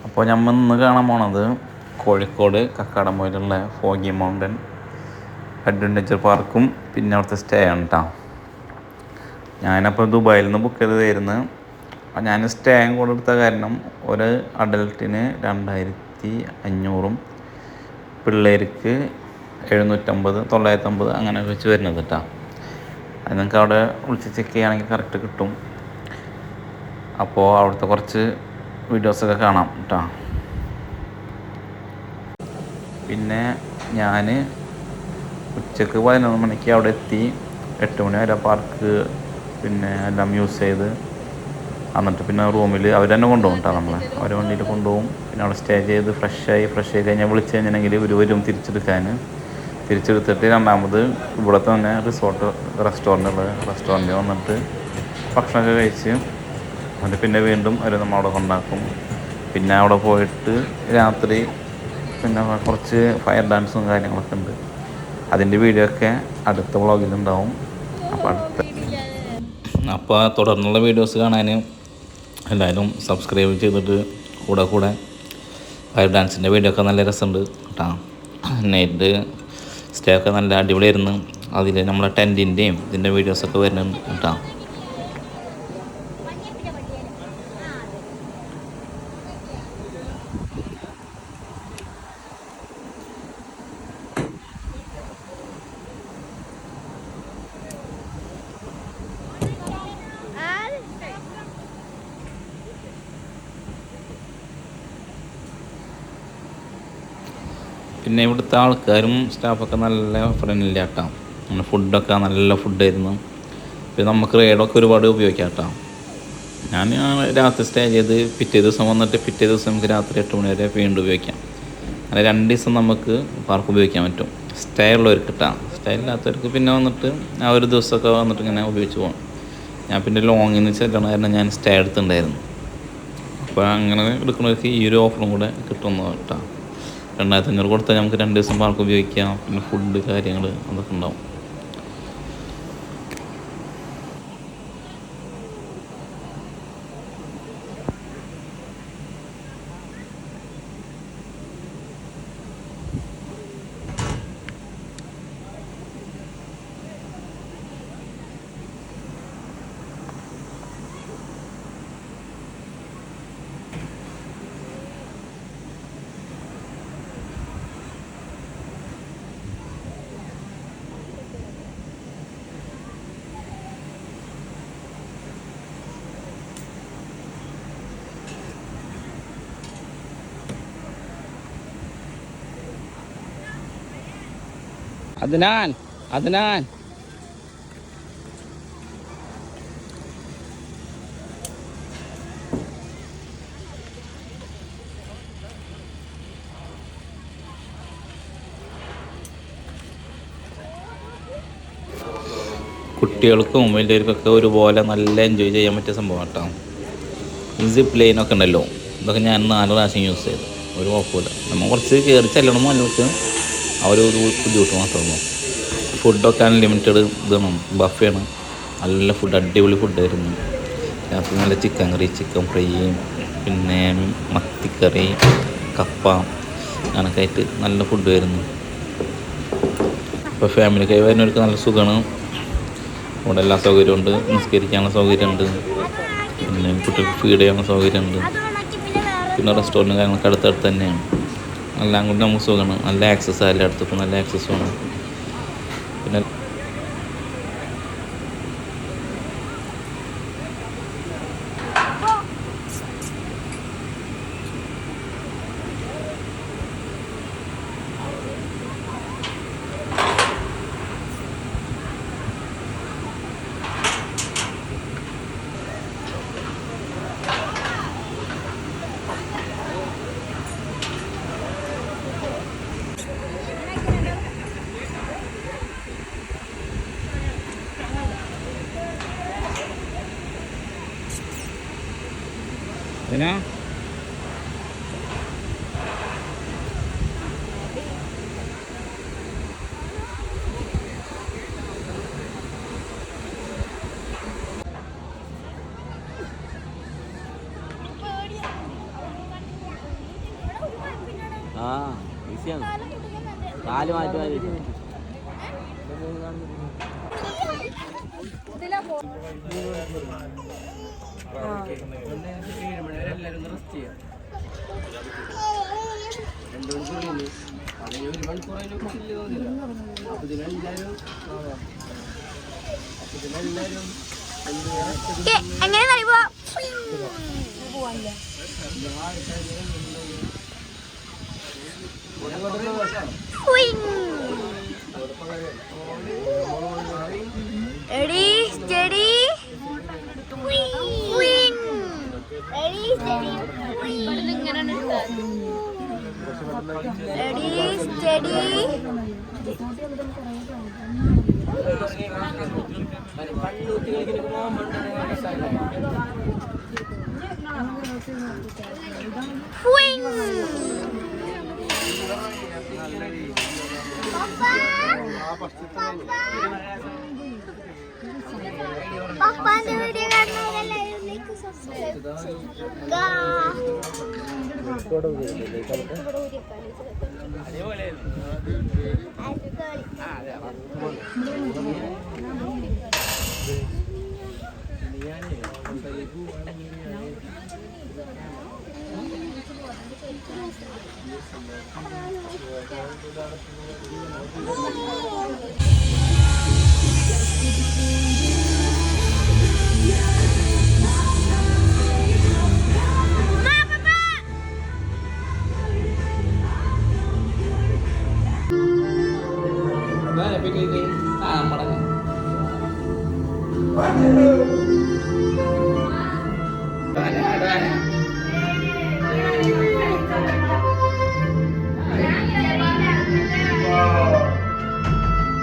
അപ്പോൾ നമ്മൾ ഇന്ന് കാണാൻ പോണത് കോഴിക്കോട് കക്കാടംപൊയിലുള്ള ഫോഗി മൗണ്ടൻ അഡ്വഞ്ചർ പാർക്കും പിന്നെ അവിടുത്തെ സ്റ്റേ ആണ് കേട്ടോ. ഞാനപ്പോൾ ദുബായിൽ നിന്ന് ബുക്ക് ചെയ്തതായിരുന്നു. ഞാൻ സ്റ്റേയും കൂടെ എടുത്ത കാരണം ഒരു അഡൽട്ടിന് 2500 പിള്ളേർക്ക് 750 950 അങ്ങനെ വെച്ച് വരുന്നത് കേട്ടോ. അത് നിങ്ങൾക്ക് അവിടെ വിളിച്ച് ചെക്ക് ചെയ്യുകയാണെങ്കിൽ കറക്റ്റ് കിട്ടും. അപ്പോൾ അവിടുത്തെ കുറച്ച് വീഡിയോസൊക്കെ കാണാം കേട്ടോ. പിന്നെ ഞാൻ ഉച്ചക്ക് 11 മണിക്ക് അവിടെ എത്തി. 8 മണി വരെ പാർക്ക് പിന്നെ എല്ലാം യൂസ് ചെയ്ത് എന്നിട്ട് പിന്നെ റൂമിൽ അവർ തന്നെ കൊണ്ടുപോകും കേട്ടോ. അവർ വണ്ടിയിൽ കൊണ്ടുപോകും. പിന്നെ അവിടെ സ്റ്റേ ചെയ്ത് ഫ്രഷ് ആയി കഴിഞ്ഞാൽ വിളിച്ച് കഴിഞ്ഞിട്ടുണ്ടെങ്കിൽ ഇവർ വരും തിരിച്ചെടുത്തിട്ട് രണ്ടാമത് ഇവിടെ തന്നെ റെസ്റ്റോറൻറ്റിൽ വന്നിട്ട് ഭക്ഷണമൊക്കെ കഴിച്ച് എന്നിട്ട് പിന്നെ വീണ്ടും അവർ നമ്മളവിടെ കൊണ്ടാക്കും. പിന്നെ അവിടെ പോയിട്ട് രാത്രി പിന്നെ കുറച്ച് ഫയർ ഡാൻസും കാര്യങ്ങളൊക്കെ ഉണ്ട്. അതിൻ്റെ വീഡിയോ ഒക്കെ അടുത്ത വ്ളോഗിലുണ്ടാവും. അപ്പോൾ തുടർന്നുള്ള വീഡിയോസ് കാണാൻ എല്ലാവരും സബ്സ്ക്രൈബ് ചെയ്തിട്ട് കൂടെ ഫയർ ഡാൻസിൻ്റെ വീഡിയോ ഒക്കെ നല്ല രസമുണ്ട് കേട്ടോ. നൈറ്റ് സ്റ്റേ ഒക്കെ നല്ല അടിപൊളിയായിരുന്നു. അതിൽ നമ്മളെ ടെൻറ്റിൻ്റെയും ഇതിൻ്റെ വീഡിയോസൊക്കെ വരുന്നുണ്ട് കേട്ടോ. പിന്നെ ഇവിടുത്തെ ആൾക്കാരും സ്റ്റാഫൊക്കെ നല്ല ഫ്രണ്ട്ലി കേട്ടോ. ഫുഡൊക്കെ നല്ല ഫുഡായിരുന്നു. പിന്നെ നമുക്ക് റൈഡൊക്കെ ഒരുപാട് ഉപയോഗിക്കാം കേട്ടോ. ഞാൻ രാത്രി സ്റ്റേ ചെയ്ത് പിറ്റേ ദിവസം വന്നിട്ട് പിറ്റേ ദിവസം നമുക്ക് രാത്രി 8 മണി വരെ വീണ്ടും ഉപയോഗിക്കാം. അങ്ങനെ 2 ദിവസം നമുക്ക് പാർക്ക് ഉപയോഗിക്കാൻ പറ്റും. സ്റ്റേ ഉള്ളവർക്ക് കേട്ടോ. സ്റ്റേ ഇല്ലാത്തവർക്ക് പിന്നെ വന്നിട്ട് ആ ഒരു ദിവസമൊക്കെ വന്നിട്ട് ഇങ്ങനെ ഉപയോഗിച്ച് പോകാം. ഞാൻ പിന്നെ ലോങ്ങിൽ നിന്ന് ചെല്ലണ കാരണം ഞാൻ സ്റ്റേ എടുത്തിട്ടുണ്ടായിരുന്നു. അപ്പോൾ അങ്ങനെ എടുക്കുന്നവർക്ക് ഈ ഒരു ഓഫറും കൂടെ കിട്ടുന്നു കേട്ടോ. 2500 കൊടുത്താൽ നമുക്ക് 2 ദിവസം പാർക്ക് ഉപയോഗിക്കാം. പിന്നെ ഫുഡ് കാര്യങ്ങൾ അതൊക്കെ ഉണ്ടാവും. Adnan. കുട്ടികൾക്കും വലിയവർക്കൊക്കെ ഒരുപോലെ നല്ല എൻജോയ് ചെയ്യാൻ പറ്റിയ സംഭവം കേട്ടോ. ഈ സിപ്പ് ലൈനൊക്കെ ഉണ്ടല്ലോ, ഇതൊക്കെ ഞാൻ 4 പ്രാവശ്യം യൂസ് ചെയ്തു. ഒരു കുഴപ്പമില്ല. നമ്മൾ കുറച്ച് കയറി ചെല്ലണം മുന്നോട്ട്. ആ ഒരു ബുദ്ധിമുട്ട് മാത്രമേ ഉള്ളൂ. ഫുഡൊക്കെ അൺലിമിറ്റഡ് ഇതാണ്, ബഫയാണ്. നല്ല ഫുഡ്, അടിപൊളി ഫുഡായിരുന്നു. രാത്രി നല്ല ചിക്കൻ കറി, ചിക്കൻ ഫ്രൈ, പിന്നെ മത്തിക്കറി, കപ്പ അങ്ങനെയൊക്കെ ആയിട്ട് നല്ല ഫുഡ് വരുന്നു. ഇപ്പോൾ ഫാമിലിക്കായി വരുന്നവർക്ക് നല്ല സുഖമാണ്. ഇവിടെ എല്ലാ സൗകര്യമുണ്ട്. നിസ്കരിക്കാനുള്ള സൗകര്യമുണ്ട്. പിന്നെ കുട്ടികൾക്ക് ഫീഡ് ചെയ്യാനുള്ള സൗകര്യമുണ്ട്. പിന്നെ റെസ്റ്റോറൻറ്റ് കാര്യങ്ങളൊക്കെ അടുത്തടുത്ത് തന്നെയാണ്. എല്ലാം കൊണ്ട് നമുക്ക് സുഖമാണ്. നല്ല ആക്സസ് ആയാലും അടുത്തപ്പോൾ നല്ല ആക്സസ്സുമാണ്. പിന്നെ എന്നാ ആ ഈസിയാണ്. കാല് മാറ്റി മാറ്റി എങ്ങനെ ready steady wing ready steady ready steady wing Papa's video like subscribe.